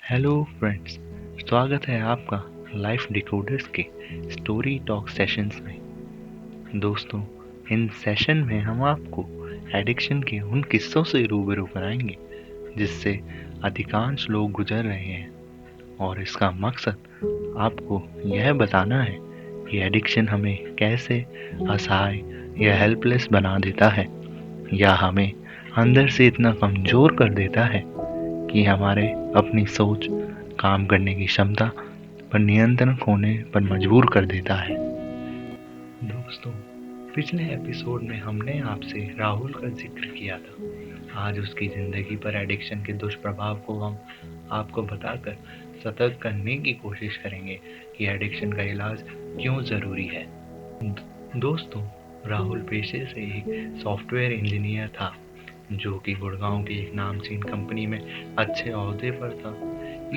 Hello friends, स्वागत है आपका लाइफ डिकोडर्स के स्टोरी टॉक सेशंस में। दोस्तों, इन सेशन में हम आपको एडिक्शन के उन किस्सों से रूबरू कराएंगे जिससे अधिकांश लोग गुजर रहे हैं, और इसका मकसद आपको यह बताना है कि एडिक्शन हमें कैसे असहाय या हेल्पलेस बना देता है, या हमें अंदर से इतना कमज़ोर कर देता है कि हमारे अपनी सोच, काम करने की क्षमता पर नियंत्रण खोने पर मजबूर कर देता है। दोस्तों, पिछले एपिसोड में हमने आपसे राहुल का जिक्र किया था। आज उसकी ज़िंदगी पर एडिक्शन के दुष्प्रभाव को हम आपको बताकर सतर्क करने की कोशिश करेंगे कि एडिक्शन का इलाज क्यों ज़रूरी है। दोस्तों, राहुल पेशे से एक सॉफ्टवेयर इंजीनियर था जो कि गुड़गांव की एक नामचीन कंपनी में अच्छे ओहदे पर था।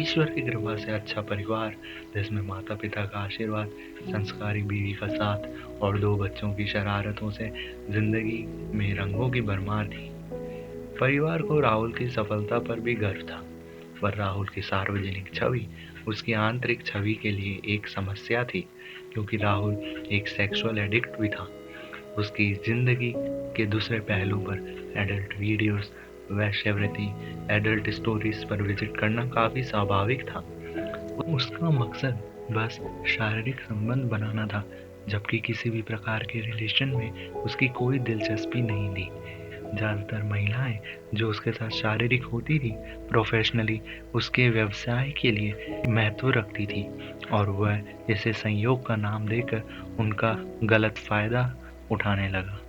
ईश्वर की कृपा से अच्छा परिवार जिसमें माता पिता का आशीर्वाद, संस्कारी बीवी का साथ और 2 बच्चों की शरारतों से जिंदगी में रंगों की भरमार थी। परिवार को राहुल की सफलता पर भी गर्व था, पर राहुल की सार्वजनिक छवि उसकी आंतरिक छवि के लिए एक समस्या थी, क्योंकि राहुल एक सेक्सुअल एडिक्ट भी था। उसकी जिंदगी के दूसरे पहलू पर एडल्ट वीडियोस, वेश्यावृत्ति, एडल्ट स्टोरीज पर विजिट करना काफी स्वाभाविक था। उसका मकसद बस शारीरिक संबंध बनाना था, जबकि किसी भी प्रकार के रिलेशन में उसकी कोई दिलचस्पी नहीं थी। ज़्यादातर महिलाएं जो उसके साथ शारीरिक होती थी, प्रोफेशनली उसके व्यवसाय के लिए महत्व रखती थी, और वह इसे संयोग का नाम देकर उनका गलत फायदा उठाने लगा।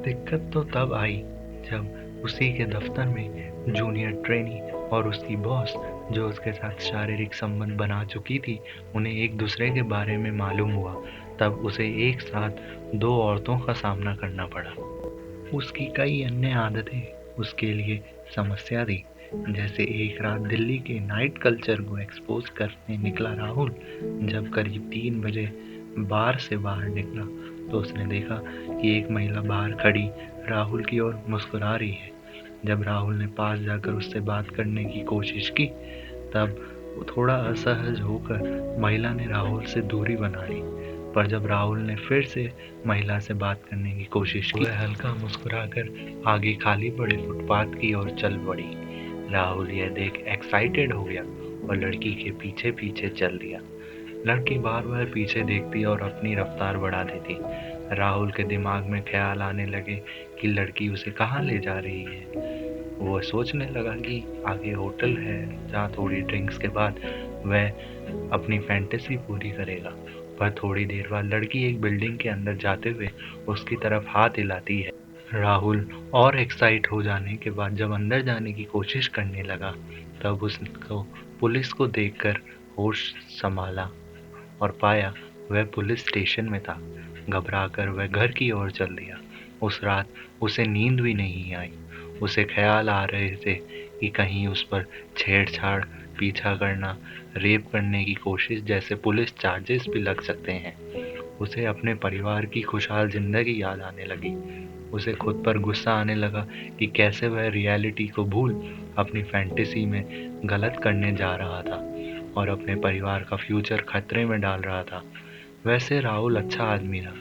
दिक्कत तो तब आई जब उसी के दफ्तर में जूनियर ट्रेनी और उसकी बॉस, जो उसके साथ शारीरिक संबंध बना चुकी थी, उन्हें एक दूसरे के बारे में मालूम हुआ। तब उसे एक साथ 2 औरतों का सामना करना पड़ा। उसकी कई अन्य आदतें उसके लिए समस्या थी। जैसे एक रात दिल्ली के नाइट कल्चर को एक्सपोज करने निकला राहुल। जब करीब 3 बजे बार से बाहर निकला तो उसने देखा कि एक महिला बाहर खड़ी राहुल की ओर मुस्कुरा रही है। जब राहुल ने पास जाकर उससे बात करने की कोशिश की, तब वो थोड़ा असहज होकर महिला ने राहुल से दूरी बना ली। पर जब राहुल ने फिर से महिला से बात करने की कोशिश की, वह हल्का मुस्कुराकर आगे खाली पड़े फुटपाथ की ओर चल पड़ी। राहुल यह देख एक्साइटेड हो गया और लड़की के पीछे पीछे चल दिया। लड़की बार बार पीछे देखती और अपनी रफ्तार बढ़ा देती। राहुल के दिमाग में ख्याल आने लगे कि लड़की उसे कहाँ ले जा रही है। वो सोचने लगा कि आगे होटल है जहाँ थोड़ी ड्रिंक्स के बाद वह अपनी फैंटेसी पूरी करेगा। पर थोड़ी देर बाद लड़की एक बिल्डिंग के अंदर जाते हुए उसकी तरफ हाथ हिलाती है। राहुल और एक्साइट हो जाने के बाद जब अंदर जाने की कोशिश करने लगा, तब उसको पुलिस को देखकर होश संभाला और पाया वह पुलिस स्टेशन में था। घबराकर वह घर की ओर चल दिया। उस रात उसे नींद भी नहीं आई। उसे ख्याल आ रहे थे कि कहीं उस पर छेड़छाड़, पीछा करना, रेप करने की कोशिश जैसे पुलिस चार्जेस भी लग सकते हैं। उसे अपने परिवार की खुशहाल जिंदगी याद आने लगी। उसे खुद पर गुस्सा आने लगा कि कैसे वह रियलिटी को भूल अपनी फैंटेसी में गलत करने जा रहा था और अपने परिवार का फ्यूचर खतरे में डाल रहा था। वैसे राहुल अच्छा आदमी था,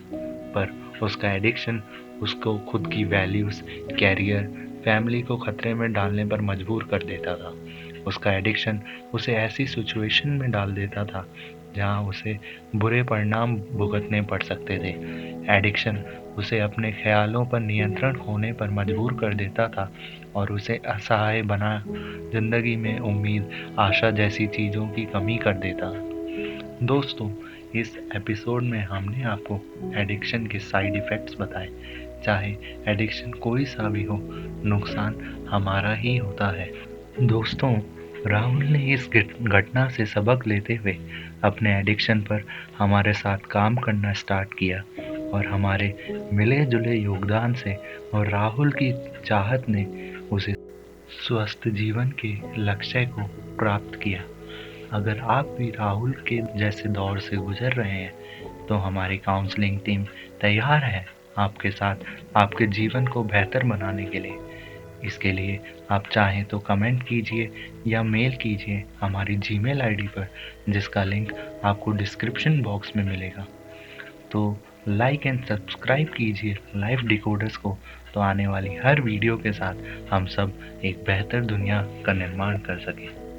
पर उसका एडिक्शन उसको खुद की वैल्यूज़, कैरियर, फैमिली को खतरे में डालने पर मजबूर कर देता था। उसका एडिक्शन उसे ऐसी सिचुएशन में डाल देता था जहां उसे बुरे परिणाम भुगतने पड़ सकते थे। एडिक्शन उसे अपने ख्यालों पर नियंत्रण खोने पर मजबूर कर देता था और उसे असहाय बना जिंदगी में उम्मीद, आशा जैसी चीज़ों की कमी कर देता। दोस्तों, इस एपिसोड में हमने आपको एडिक्शन के साइड इफ़ेक्ट्स बताए। चाहे एडिक्शन कोई सा भी हो, नुकसान हमारा ही होता है। दोस्तों, राहुल ने इस घटना से सबक लेते हुए अपने एडिक्शन पर हमारे साथ काम करना स्टार्ट किया, और हमारे मिले जुले योगदान से और राहुल की चाहत ने उसे स्वस्थ जीवन के लक्ष्य को प्राप्त किया। अगर आप भी राहुल के जैसे दौर से गुजर रहे हैं, तो हमारी काउंसलिंग टीम तैयार है आपके साथ आपके जीवन को बेहतर बनाने के लिए। इसके लिए आप चाहें तो कमेंट कीजिए या मेल कीजिए हमारी जीमेल आईडी पर, जिसका लिंक आपको डिस्क्रिप्शन बॉक्स में मिलेगा। तो लाइक एंड सब्सक्राइब कीजिए लाइफ डिकोडर्स को, तो आने वाली हर वीडियो के साथ हम सब एक बेहतर दुनिया का निर्माण कर सकें।